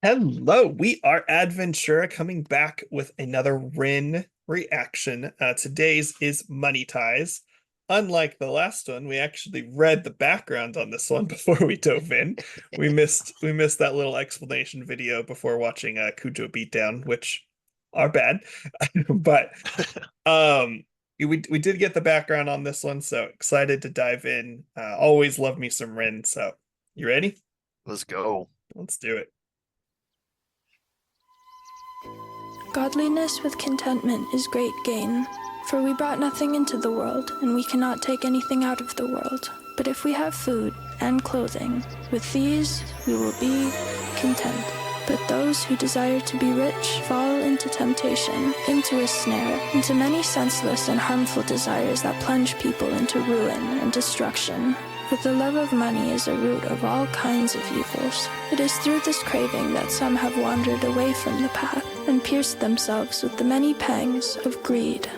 Hello, we are Adventura coming back with another Rin reaction. Today's is Money Ties. Unlike the last one, we actually read the background on this one before we dove in. We missed that little explanation video before watching Cujo Beatdown, which are bad. But we did get the background on this one, so excited to dive in. Always love me some Rin. So you ready? Let's go. Let's do it. Godliness with contentment is great gain, for we brought nothing into the world, and we cannot take anything out of the world. But if we have food and clothing, with these we will be content. But those who desire to be rich fall into temptation, into a snare, into many senseless and harmful desires that plunge people into ruin and destruction. But the love of money is a root of all kinds of evils. It is through this craving that some have wandered away from the path and pierced themselves with the many pangs of greed.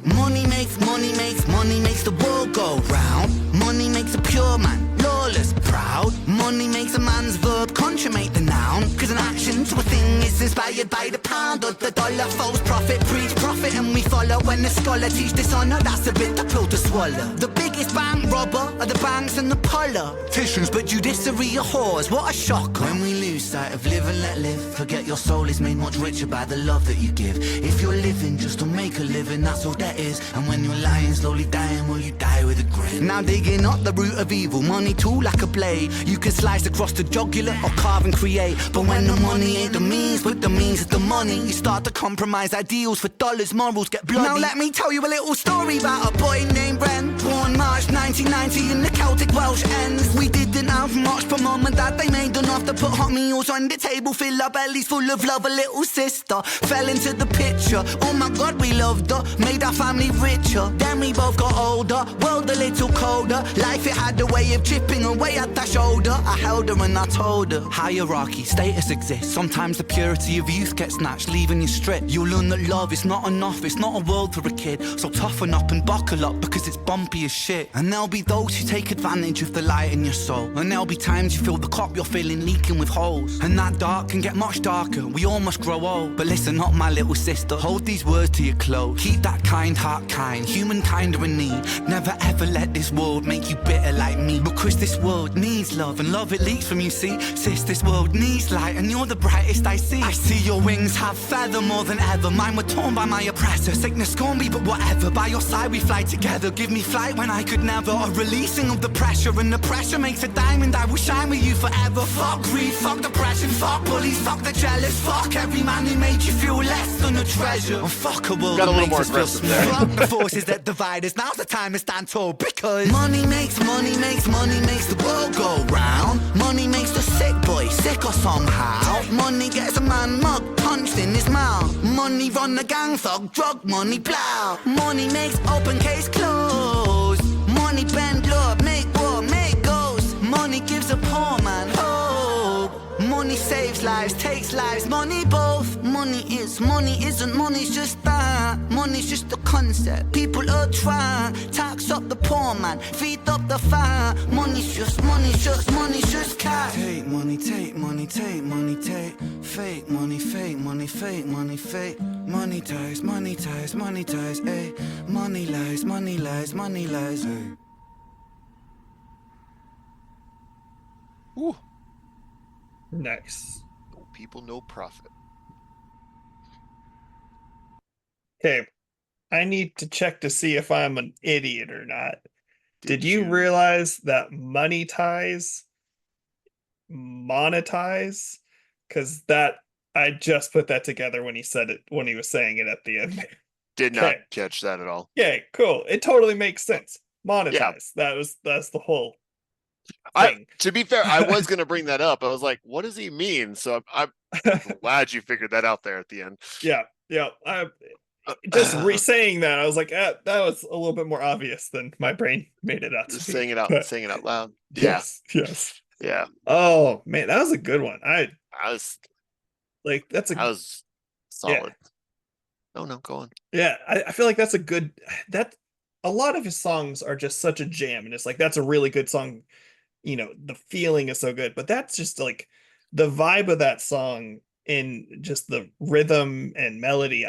Money makes the world go round. Money makes a pure man lawless, proud. Money makes a man's verb consummate the noun. Cause an action to a thing is inspired by the pound or the dollar. False prophet preach profit and we follow. When the scholar teach dishonor, that's a bitter pill to swallow. The biggest bank robber are the banks and the politicians, but judiciary are whores, what a shock. When we lose sight of live and let live, forget your soul is made much richer by the love that you give. If you're living just to make a living, that's all that is. And when you're lying, slowly dying, will you die with a grin? Now digging up the root of evil, money too like a blade. You can slice across the jugular or carve and create. But when the money ain't the means, but the means is the money, you start to compromise ideals for dollars, morals get bloody. Now let me tell you a little story about a boy named Bren, born March 1990 in the Celtic Welsh ends. We didn't have much, but mum and dad, they made enough to put hot meals on the table, fill our bellies full of love. A little sister fell into the picture, oh my god we loved her, made our family richer. Then we both got older, world a little colder. Life it had a way of chipping away at that shoulder. I held her and I told her, hierarchy, status exists. Sometimes the purity of youth gets snatched, leaving you stripped. You'll learn that love is not enough, it's not a world for a kid. So toughen up and buckle up, because it's bumpy as shit. And there'll be those who take advantage of the light in your soul, and there'll be times you feel the cup you're filling leaking with holes. And that dark can get much darker, we all must grow old. But listen up my little sister, hold these words to your close. Keep that kind heart kind, humankind are in need. Never ever let this world make you bitter like me, because this world needs love, and love it leaks from you, see. Sis, this world needs light, and you're the brightest I see. I see your wings have feather more than ever. Mine were torn by my oppressor. Sickness scorn me, but whatever. By your side we fly together. Give me flight when I could never. A releasing of the pressure, and the pressure makes a diamond. I will shine with you forever. Fuck greed, fuck depression, fuck bullies, fuck the jealous. Fuck every man who made you feel less than a treasure. And fuck a world Got a that little makes more us feel aggressive small. there. Fuck the forces that divide us. Now's the time to stand tall, because money makes the world go round. Money makes the sick boy sicker somehow. Money gets a man mug punched in his mouth. Money run the gang thug, drug money plow. Money makes open case close. Money bend love, make war, make ghosts. Money gives a poor man hope. Money saves lives, takes lives, money both. Money is, money isn't, money's just that. Money's just a concept, people are trying. Tax up the poor man, feed up the fire. Money's just cash. Take money, take money, take money, take. Fake money, fake money, fake money, fake. Money ties, money ties, money ties, eh. Money lies, money lies, money lies, eh. Ooh. Nice. No people, no profit. Okay, I need to check to see if I'm an idiot or not. Did you realize that money ties monetize? Because that I just put that together when he said it, when he was saying it at the end. Did not Okay. catch that at all. Okay, cool. It totally makes sense. Yeah. Monetize. That's the whole I thing. to be fair, I was gonna bring that up. I was like, what does he mean? So I'm glad you figured that out there at the end. Yeah, yeah. I just re-saying that, I was like, that was a little bit more obvious than my brain made it out to Just be. saying it out, But saying it out loud. yes, yes. Yeah. Oh man, that was a good one. I I was like that's I a was solid. No, go on. yeah. I feel like that's a good that a lot of his songs are just such a jam, and it's like that's a really good song. The feeling is so good, but that's just like the vibe of that song in just the rhythm and melody,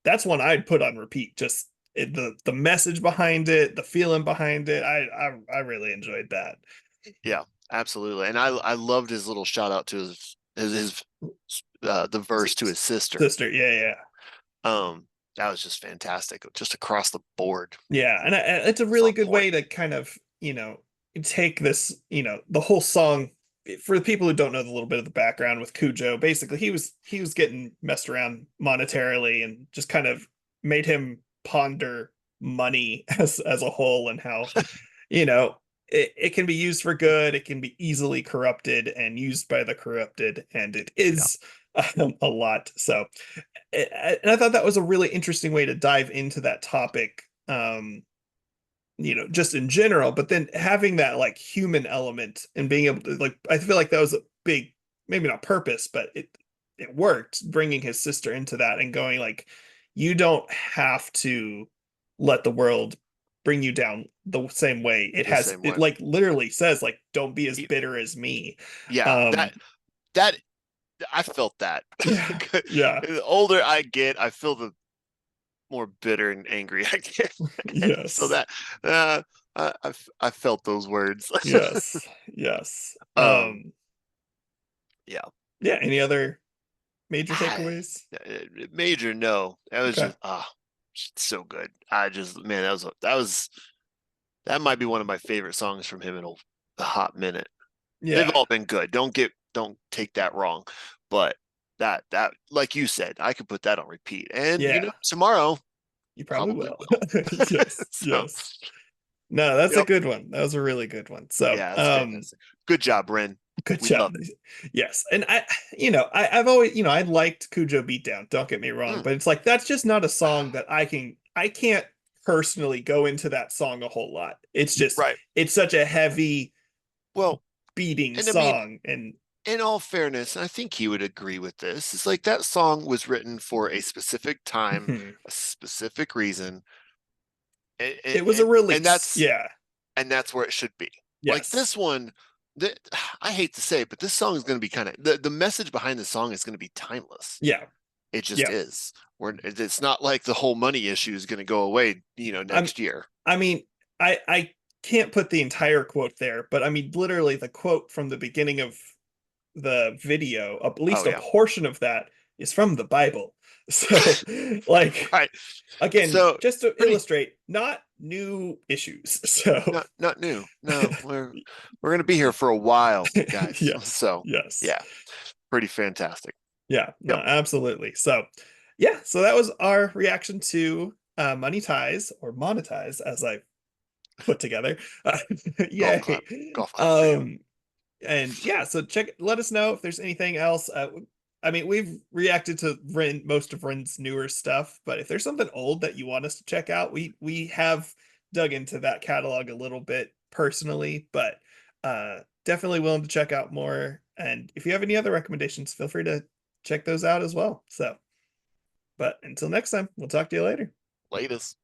that's one I'd put on repeat. Just the message behind it, the feeling behind it. I really enjoyed that. Yeah, absolutely. And I loved his little shout out to his the verse to his sister. Yeah. That was just fantastic, just across the board. Yeah, and it's a It's really on good point. way to kind of, take this, the whole song. For the people who don't know the little bit of the background with Cujo, basically he was getting messed around monetarily and just kind of made him ponder money as a whole and how, it can be used for good, it can be easily corrupted and used by the corrupted, and it Yeah. is a lot. So, and I thought that was a really interesting way to dive into that topic. Just in general, but then having that like human element and being able to like, I feel like that was a big, maybe not purpose, but it worked, bringing his sister into that and going like, you don't have to let the world bring you down the same way The same it way. like literally says like, don't be as He- bitter as me. Yeah, um that I felt that. yeah, yeah, The older I get, I feel the more bitter and angry I get. So yes, that I felt those words. yes. Um, yeah. Yeah, any other major Ah, takeaways? Major no. That was Okay. just so good. I just man, that might be one of my favorite songs from him in a hot minute. They've Yeah, all been good. Don't take that wrong. But that like you said, I could put that on repeat. And yeah, tomorrow you probably probably will. will. Yes, So yes. No, that's a yep. good one. That was a really good one. So, Yeah, that's fantastic. Good job, Ren. good We job. love it. Yes. And I've always, I liked Cujo Beatdown, don't get me wrong, Mm, but it's like that's just not a song that I can't personally go into that song a whole lot. It's just right. it's such a heavy Well, beating and I mean, song. And in all fairness, and I think he would agree with this, it's like that song was written for a specific time, a specific reason, it was a and release. Yeah. that's where it should be. Like Yes. this one, that I hate to say it, but this song is going to be kind of the message behind the song is going to be timeless. Yeah. It just Yeah. is. It's not like the whole money issue is going to go away, I'm next year. I mean, I can't put the entire quote there, but I mean literally the quote from the beginning of the video, at Oh least a yeah, portion of that is from the Bible. So, like, right. again, So just to pretty illustrate, not new issues. So, not new. No, we're gonna be here for a while, guys. yes, So yes, yeah, pretty fantastic. yeah, no, Yep. absolutely. So, yeah, so that was our reaction to Money Ties, or Monetize, as I put together. Golf clap. Yay. Golf clap for you. And yeah, so let us know if there's anything else. I mean, we've reacted to most of Ren's newer stuff, but if there's something old that you want us to check out, we have dug into that catalog a little bit personally, but definitely willing to check out more. And if you have any other recommendations, feel free to check those out as well. So, but until next time, we'll talk to you later. Latest.